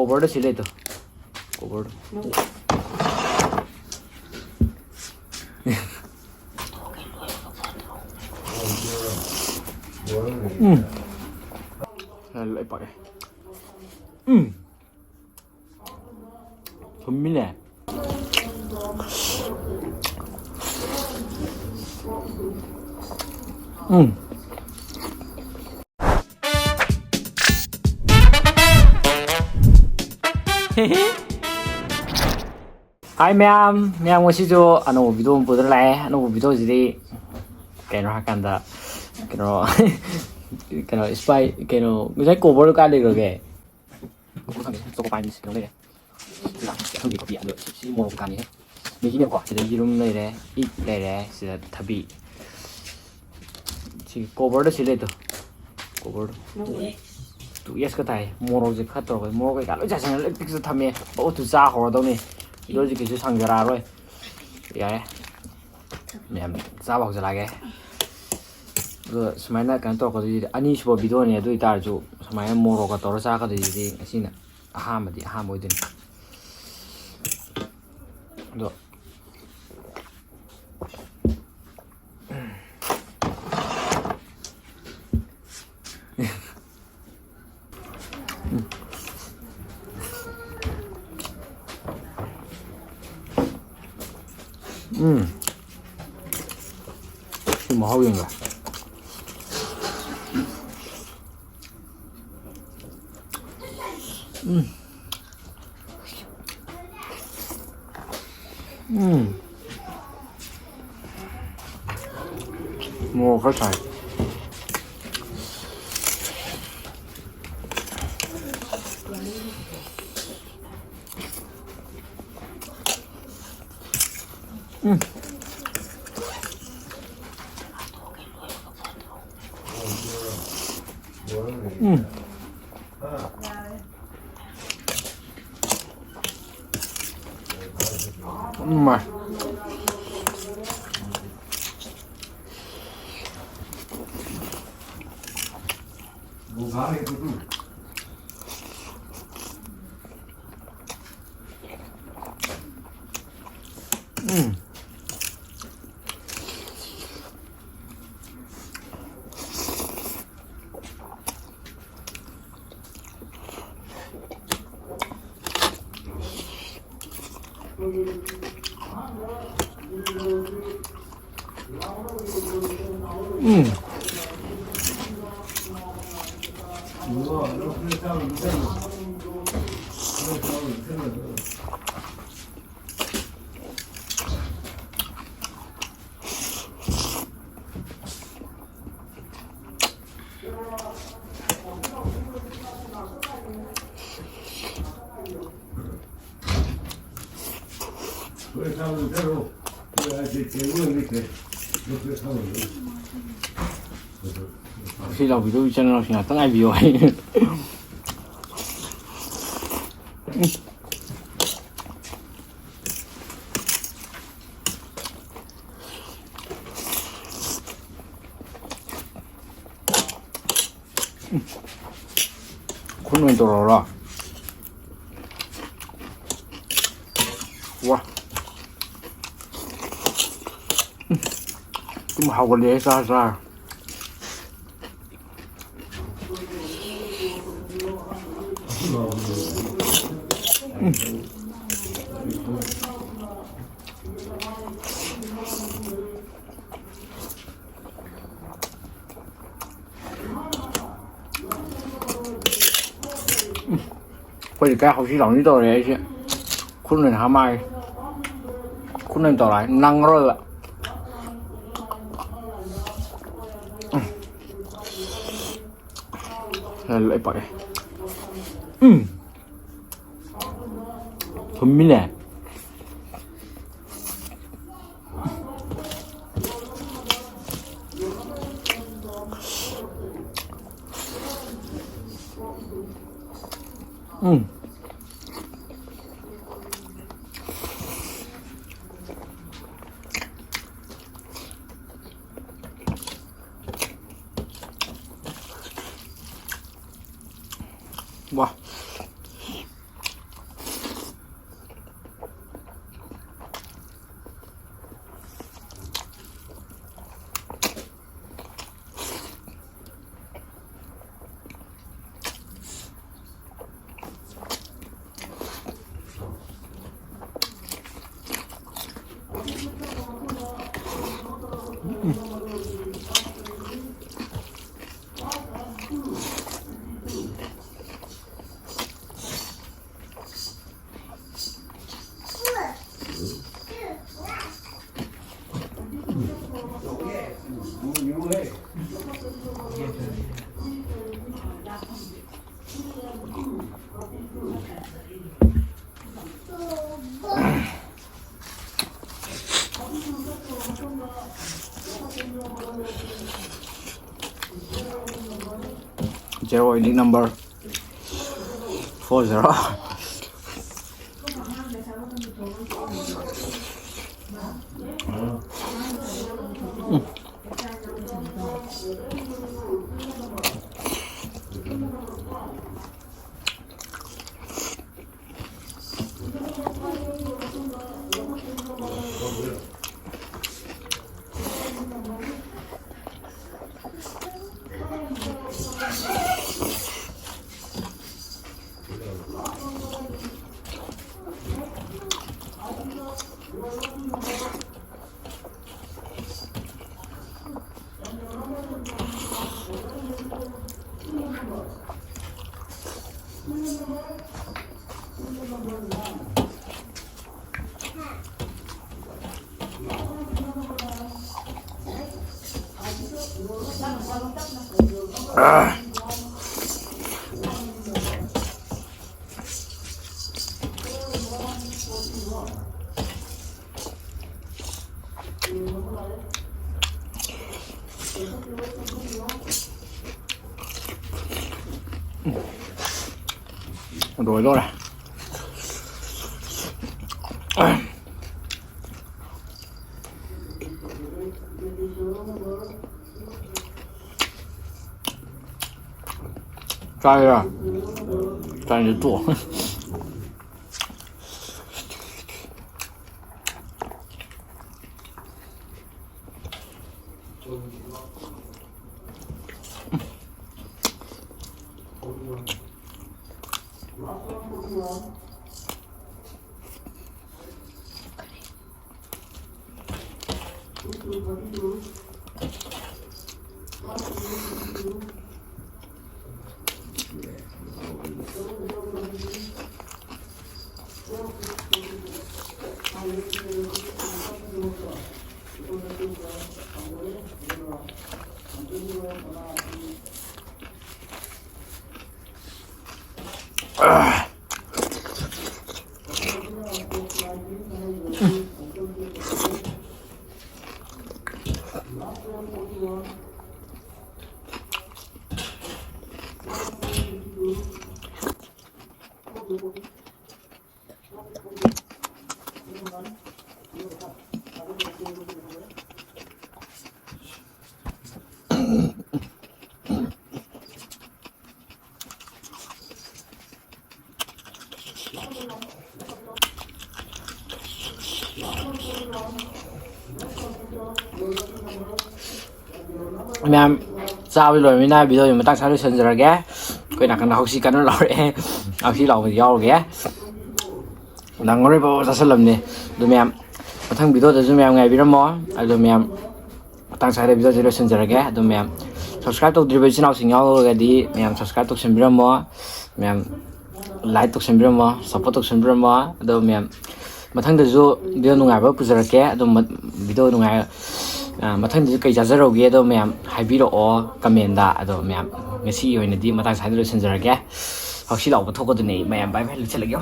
cover sila ito. Cover. Lại pakai. Pemilih. Hi Mayam, Mayam ngasi jo ano video buat lai, ano video jadi kena hakanda, kena spy, kena misalnya cover kali lagi, Choco panis lagi, lah yang kopi ada si mau kami, begini kok, jadi jirum lagi, lagi, sudah tapi si cover tu sila itu, cover tu yes kata है मोरो जे खतर गए मोरो के कालो जासन electric से थमे बहुत जा हो दो ने इलो जे किछु संगरा रोय याय नेम जा भाग जला गे समायना कान तो को अनि सुबो भिडियो ने दुई तार जो समायना मोरो का तोर जा का दि असिना आहा मदि आहा मोइदिन दो 좀 하우인가? 뭐 그렇다. 맛. Khi đầu video channel thì là tăng ai view ấy. 콘는 돌아라. 와. 좀 하고 내사사. bây cái học sĩ lòng đi tôi đấy chứ khuôn lên hả mai khuôn lên tỏ lại năng rồi ạ lại phải 분미네 와 Zero unique number 40. Rồi rồi. Try ra. Try được tổ. Ma'am, sao rồi mới nay video mà tăng sao sân rồi ghé. Cái nào cần học sĩ cần nó lòi, học sĩ lòi video ghé. Đang ngồi bao giờ làm nè, rồi ma'am. Thằng video đó rồi ma'am ngày video mò, rồi ma'am. Tăng sao video rồi sân rồi ghé, rồi ma'am. Subscribe to the channel sinh nhau rồi đi, ma'am subscribe to sân video mò, ma'am like to sân video mò, support to sân video mò, rồi ma'am. Mathangdasu video nungaiba puzarake adum video nungai mathangdasu kai jajaroge ado ma'am haibiro comment da ado ma'am ngasi oinadi matang saidro senjarage hausi law thokko dune ma'am bye bye luchalagyo.